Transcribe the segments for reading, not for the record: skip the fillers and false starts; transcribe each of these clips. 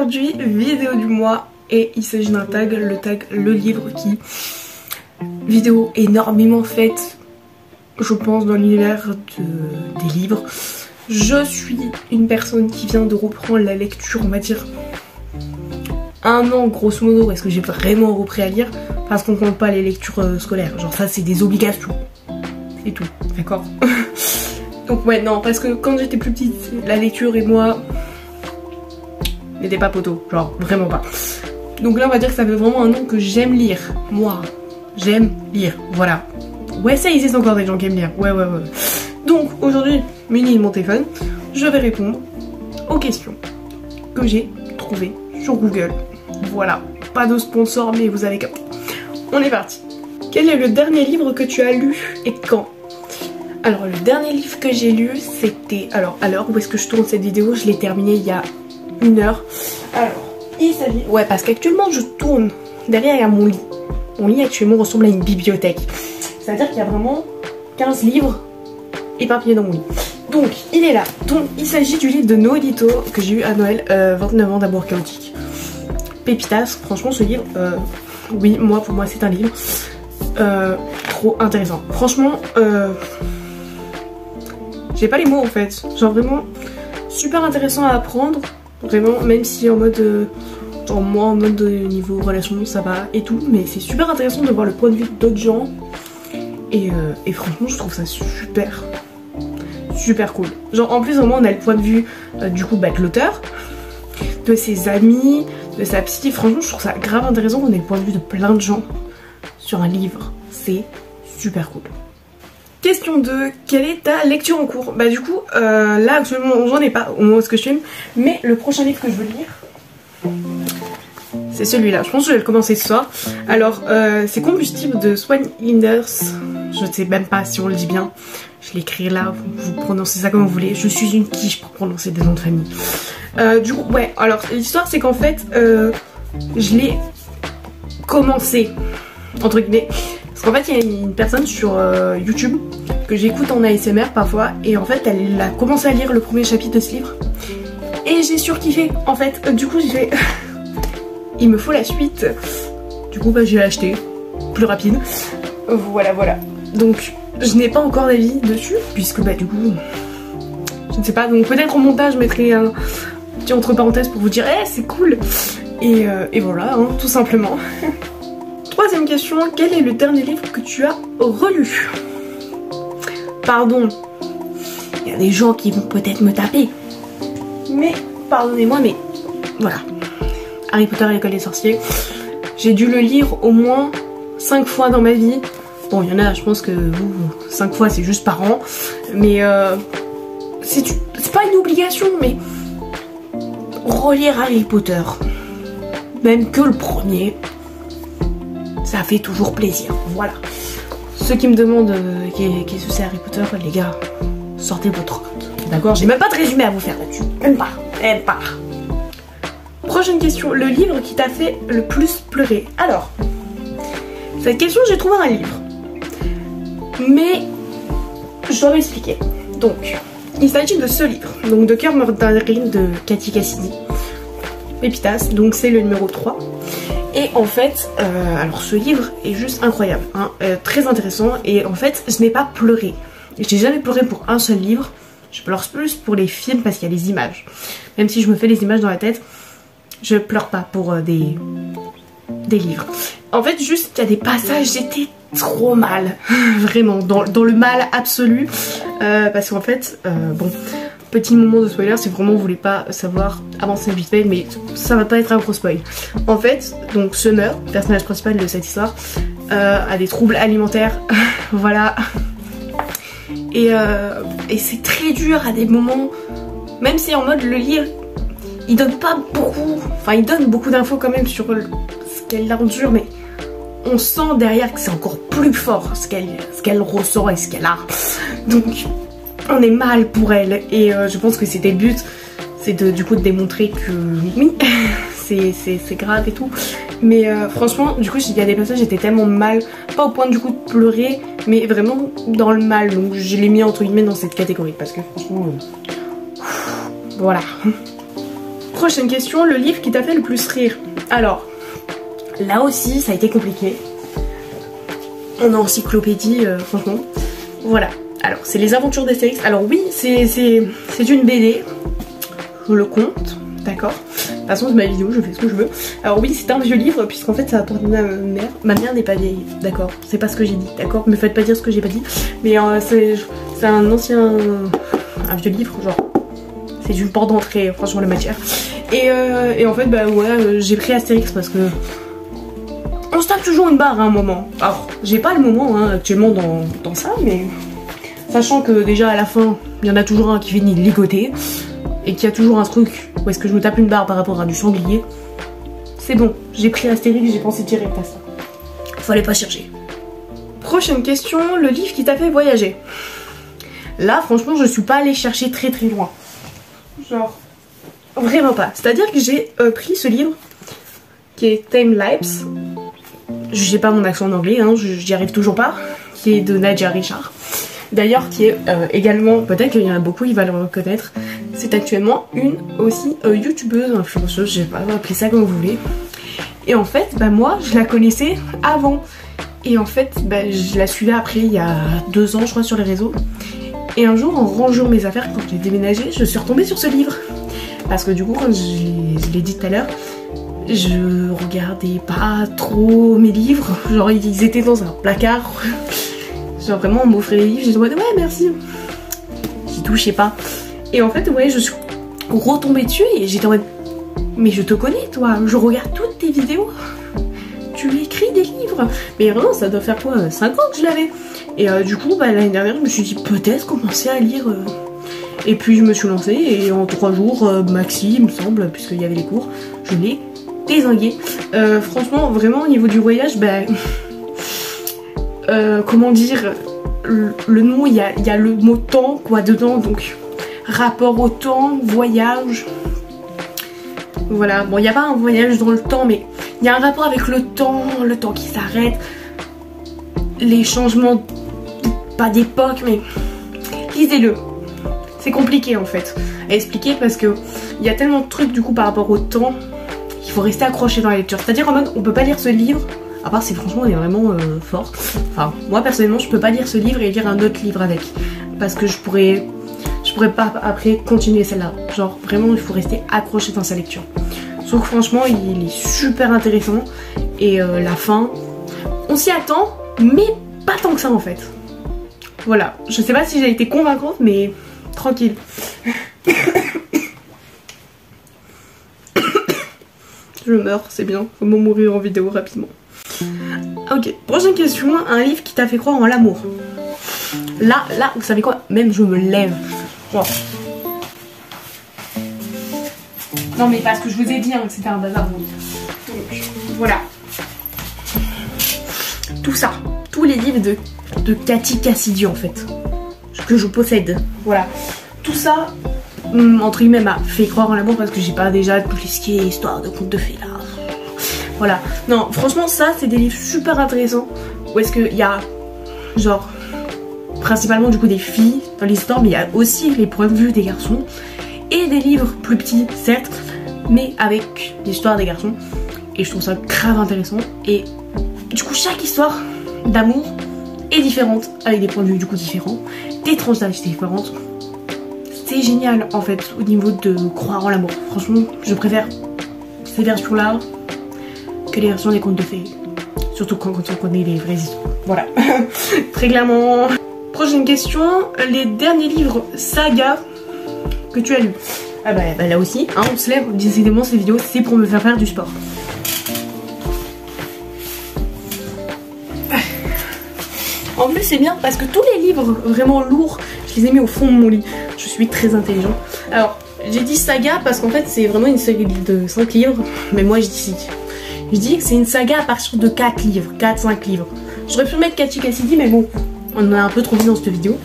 aujourd'hui, vidéo du mois, et il s'agit d'un tag, le tag le livre qui... Vidéo énormément faite, je pense, dans l'univers des livres. Je suis une personne qui vient de reprendre la lecture, on va dire, 1 an grosso modo, parce que j'ai vraiment repris à lire, parce qu'on compte pas les lectures scolaires, genre ça c'est des obligations, c'est tout, d'accord. Donc ouais, non, parce que quand j'étais plus petite, la lecture et moi n'étaient pas poteaux, genre vraiment pas. Donc là on va dire que ça fait vraiment 1 an que j'aime lire, moi, j'aime lire, voilà. Ouais, ça existe encore des gens qui aiment lire, ouais. Donc aujourd'hui, muni de mon téléphone, je vais répondre aux questions que j'ai trouvées sur Google. Voilà, pas de sponsor mais vous avez capté. On est parti. Quel est le dernier livre que tu as lu et quand? Alors le dernier livre que j'ai lu c'était... Alors à l'heure où est-ce que je tourne cette vidéo, je l'ai terminé il y a 1 heure. Alors il s'agit... Ouais, parce qu'actuellement je tourne derrière mon lit. Mon lit actuellement ressemble à une bibliothèque. C'est-à-dire qu'il y a vraiment 15 livres éparpillés dans mon lit. Donc il est là. Donc il s'agit du livre de Noelito que j'ai eu à Noël, 29 ans d'amour chaotique. Pépitas, franchement ce livre, oui, pour moi c'est un livre trop intéressant. Franchement, j'ai pas les mots en fait. Genre vraiment super intéressant à apprendre. Vraiment, même si en mode, genre moi en mode niveau relation ça va et tout. Mais c'est super intéressant de voir le point de vue d'autres gens. Et franchement je trouve ça super cool. Genre en plus vraiment on a le point de vue du coup de l'auteur, de ses amis, de sa psy. Franchement je trouve ça grave intéressant qu'on ait le point de vue de plein de gens sur un livre. C'est super cool. Question 2, quelle est ta lecture en cours? Bah du coup là actuellement j'en ai pas au moment où ce que je filme, mais le prochain livre que je veux lire c'est celui-là. Je pense que je vais le commencer ce soir. Alors c'est Combustible de Swan Linders. Je ne sais même pas si on le dit bien. Je l'écris là, vous prononcez ça comme vous voulez. Je suis une quiche pour prononcer des noms de famille. Du coup, ouais, alors l'histoire c'est qu'en fait, je l'ai commencé, entre guillemets. Parce qu'en fait, il y a une personne sur YouTube que j'écoute en ASMR parfois. Et en fait, elle a commencé à lire le premier chapitre de ce livre. Et j'ai surkiffé. En fait, du coup, j'ai fait... il me faut la suite. Du coup, bah, j'ai acheté. Plus rapide. Voilà. Donc, je n'ai pas encore d'avis dessus, puisque bah du coup, je ne sais pas. Donc peut-être au montage, je mettrai un petit entre parenthèses pour vous dire, c'est cool. Et voilà, hein, tout simplement. Troisième question, quel est le dernier livre que tu as relu? Pardon, il y a des gens qui vont peut-être me taper. Mais, pardonnez-moi, mais voilà. Harry Potter et l'école des sorciers. J'ai dû le lire au moins 5 fois dans ma vie. Bon, il y en a, je pense que vous, 5 fois c'est juste par an. Mais c'est pas une obligation, mais relire Harry Potter, même que le premier, ça fait toujours plaisir. Voilà. Ceux qui me demandent qu'est-ce que c'est Harry Potter, les gars, sortez votre compte. D'accord? J'ai même pas de résumé à vous faire là-dessus. Même pas. Prochaine question, le livre qui t'a fait le plus pleurer. Alors, cette question, j'ai trouvé un livre. Mais je dois m'expliquer. Donc, il s'agit de ce livre, donc de Cœur Mandarine de Cathy Cassidy, Pépitas, donc c'est le numéro 3. Et en fait, alors ce livre est juste incroyable, hein, très intéressant. Et en fait, je n'ai pas pleuré. J'ai jamais pleuré pour un seul livre. Je pleure plus pour les films parce qu'il y a les images. Même si je me fais les images dans la tête, je pleure pas pour des livres. En fait, juste, il y a des passages, j'étais trop mal. Vraiment, dans le mal absolu. Parce qu'en fait, bon, petit moment de spoiler, si vraiment vous voulez pas savoir, avancez vite fait, mais ça va pas être un gros spoil. En fait, donc Summer, personnage principal de cette histoire, a des troubles alimentaires. Voilà. Et c'est très dur à des moments, même si en mode le lire, il donne pas beaucoup, enfin il donne beaucoup d'infos quand même sur ce qu'elle endure, mais on sent derrière que c'est encore plus fort ce qu'elle ressent et ce qu'elle a. Donc on est mal pour elle et je pense que c'était le but, c'est du coup de démontrer que oui, c'est grave et tout. Mais franchement, du coup il y a des passages j'étais tellement mal, pas au point du coup de pleurer, mais vraiment dans le mal. Donc je l'ai mis entre guillemets dans cette catégorie parce que franchement, voilà. Prochaine question, le livre qui t'a fait le plus rire. Alors, là aussi, ça a été compliqué. On a encyclopédie, franchement. Voilà. Alors, c'est les aventures d'Astérix. Alors oui, c'est une BD. Je le compte, d'accord. De toute façon, c'est ma vidéo, je fais ce que je veux. Alors oui, c'est un vieux livre, puisqu'en fait, ça appartenait à ma mère. Ma mère n'est pas vieille, d'accord. C'est pas ce que j'ai dit, d'accord. Me faites pas dire ce que j'ai pas dit. Mais c'est un ancien... un vieux livre, genre... C'est une porte d'entrée, franchement, la matière. Et en fait, bah ouais, j'ai pris Astérix parce que... On se tape toujours une barre à un moment. Alors, j'ai pas le moment hein, actuellement dans ça, mais... Sachant que déjà à la fin, il y en a toujours un qui finit ligoté. Et qu'il y a toujours un truc où est-ce que je me tape une barre par rapport à du sanglier. C'est bon, j'ai pris Astérix, j'ai pensé direct à ça. Fallait pas chercher. Prochaine question, le livre qui t'a fait voyager. Là, franchement, je suis pas allée chercher très loin. Genre, vraiment pas. C'est-à-dire que j'ai pris ce livre qui est Tame Lives. Jugez pas mon accent en anglais, hein, j'y arrive toujours pas. Qui est de Nadia Richard. D'ailleurs, qui est également, peut-être qu'il y en a beaucoup, il va le reconnaître. C'est actuellement une aussi youtubeuse, influenceuse, je sais pas, appelez ça comme vous voulez. Et en fait, bah moi, je la connaissais avant. Et en fait, bah, je la suivais après, il y a 2 ans, je crois, sur les réseaux. Et un jour, en rangeant mes affaires, quand j'ai déménagé, je suis retombée sur ce livre. Parce que du coup, comme je l'ai dit tout à l'heure, je regardais pas trop mes livres. Genre, ils étaient dans un placard. Genre, vraiment, on m'offrait les livres, j'ai dit, ouais, merci. J'y touchais pas. Et en fait, ouais, je suis retombée dessus et j'étais en mode, mais je te connais, toi, je regarde toutes tes vidéos. Tu écris des livres. Mais vraiment, ça doit faire quoi, 5 ans que je l'avais. Et du coup, bah, l'année dernière, je me suis dit peut-être commencer à lire. Et puis je me suis lancée et en 3 jours, maxi, il me semble, puisqu'il y avait les cours, je l'ai dézingué. Franchement, vraiment, au niveau du voyage, bah... comment dire... Le nom, il y a le mot temps, quoi, dedans, donc... Rapport au temps, voyage... Voilà, bon, il n'y a pas un voyage dans le temps, mais il y a un rapport avec le temps qui s'arrête, les changements, pas d'époque, mais lisez-le. C'est compliqué en fait à expliquer parce que il y a tellement de trucs du coup par rapport au temps qu'il faut rester accroché dans la lecture. C'est-à-dire en mode, on peut pas lire ce livre, à part si franchement on est vraiment fort. Enfin, moi personnellement, je peux pas lire ce livre et lire un autre livre avec, parce que je pourrais pas après continuer celle-là. Genre vraiment, il faut rester accroché dans sa lecture. Sauf que franchement, il est super intéressant et la fin, on s'y attend, mais pas tant que ça en fait. Voilà, je sais pas si j'ai été convaincante, mais tranquille. Je meurs, c'est bien, faut me mourir en vidéo rapidement. Ok, prochaine question, un livre qui t'a fait croire en l'amour. Là, vous savez quoi? Même je me lève. Genre. Non mais parce que je vous ai dit hein, que c'était un bazar. Donc voilà. Tout ça, tous les livres de Cathy Cassidy en fait, que je possède. Voilà. Tout ça, entre guillemets, m'a fait croire en l'amour parce que j'ai pas déjà tout ce qui est histoire de contes de fées là. Voilà. Non, franchement, ça, c'est des livres super intéressants. Où est-ce qu'il y a, genre, principalement du coup des filles dans l'histoire, mais il y a aussi les points de vue des garçons. Et des livres plus petits, certes, mais avec l'histoire des garçons. Et je trouve ça grave intéressant. Et du coup, chaque histoire d'amour est différente, avec des points de vue du coup différents, des tranches d'âge différentes. C'est génial en fait au niveau de croire en l'amour. Franchement, je préfère ces versions-là que les versions des contes de fées. Surtout quand on connaît les vraies histoires. Voilà, très clairement. Prochaine question, les derniers livres saga que tu as lus. Ah bah là aussi, hein, on se lève, décidément ces vidéos c'est pour me faire du sport. En plus c'est bien parce que tous les livres vraiment lourds, je les ai mis au fond de mon lit. Je suis très intelligent. Alors j'ai dit saga parce qu'en fait c'est vraiment une série de 5 livres. Mais moi je dis que c'est une saga à partir de 4 livres, 4-5 livres. J'aurais pu mettre Cathy Cassidy mais bon, on en a un peu trop vu dans cette vidéo.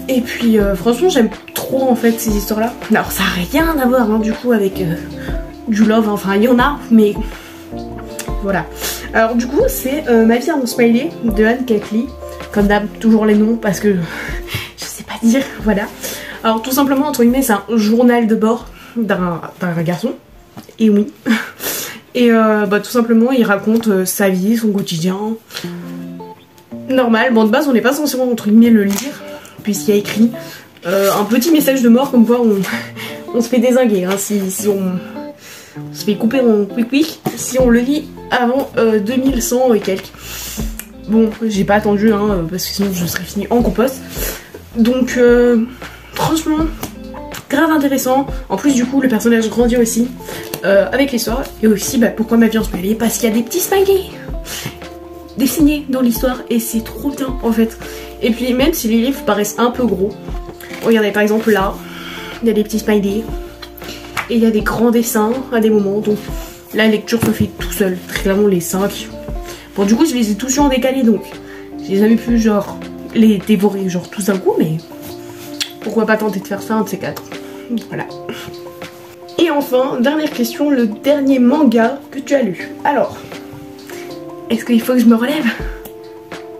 Et puis franchement j'aime trop en fait ces histoires là. Alors ça n'a rien à voir hein, du coup avec du love, enfin il y en a mais voilà. Alors du coup c'est Ma vie en smiley de Anne Catley. Comme d'hab, toujours les noms parce que je sais pas dire, voilà. Alors tout simplement entre guillemets c'est un journal de bord d'un garçon. Et oui. Et tout simplement il raconte sa vie, son quotidien. Normal, bon de base on n'est pas censé entre guillemets le lire, puisqu'il y a écrit un petit message de mort comme quoi on se fait dézinguer hein, si on se fait couper en quick si on le lit avant 2100 et quelques. Bon j'ai pas attendu hein, parce que sinon je serais fini en compost. Donc franchement grave intéressant. En plus du coup le personnage grandit aussi avec l'histoire. Et aussi pourquoi ma vie en spoilée, parce qu'il y a des petits smileys dessinés dans l'histoire et c'est trop bien en fait. Et puis même si les livres paraissent un peu gros, regardez par exemple là, il y a des petits smileys et il y a des grands dessins à des moments, donc la lecture se fait tout seul, très clairement les 5. Bon du coup je les ai tous en décalé donc j'ai jamais pu genre les dévorer genre tous d'un coup, mais pourquoi pas tenter de faire ça un de ces 4. Voilà. Et enfin, dernière question, le dernier manga que tu as lu. Alors, est-ce qu'il faut que je me relève?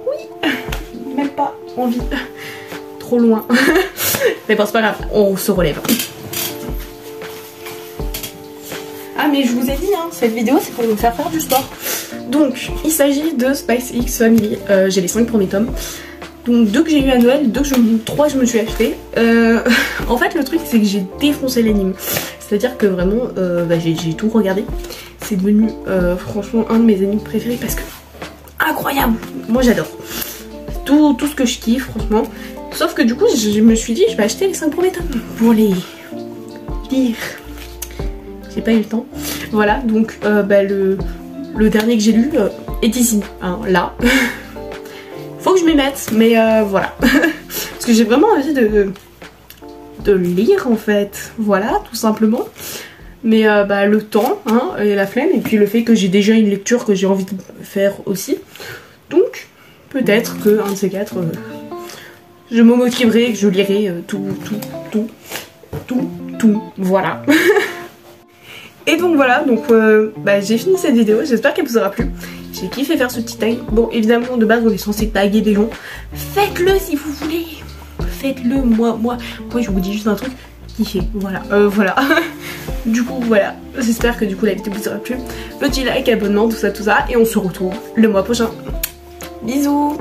Oui, même pas envie. Trop loin. Mais bon, c'est pas grave, on se relève. Ah mais je vous ai dit, hein, cette vidéo c'est pour me faire faire du sport. Donc, il s'agit de Spice X Family. J'ai les 5 premiers tomes. Donc 2 que j'ai eu à Noël, 3 je me suis acheté. En fait le truc c'est que j'ai défoncé l'anime. C'est-à-dire que vraiment j'ai tout regardé. C'est devenu franchement un de mes animes préférés parce que incroyable. Moi j'adore tout ce que je kiffe franchement. Sauf que du coup je me suis dit je vais acheter les 5 premiers tomes pour les lire. J'ai pas eu le temps. Voilà donc le dernier que j'ai lu est ici, hein, là. Faut que je m'y mette, mais voilà. Parce que j'ai vraiment envie de lire en fait. Voilà, tout simplement. Mais le temps, hein, et la flemme, et puis le fait que j'ai déjà une lecture que j'ai envie de faire aussi. Donc, peut-être que un de ces 4, je me motiverai et que je lirai tout. Voilà. Et donc voilà, donc j'ai fini cette vidéo, j'espère qu'elle vous aura plu. J'ai kiffé faire ce petit tag. Bon évidemment de base on est censé taguer des gens. Faites-le si vous voulez. Faites-le, moi je vous dis juste un truc, kiffez, voilà, voilà. Du coup voilà, j'espère que du coup la vidéo vous aura plu. Petit like, abonnement, tout ça, et on se retrouve le mois prochain. Bisous.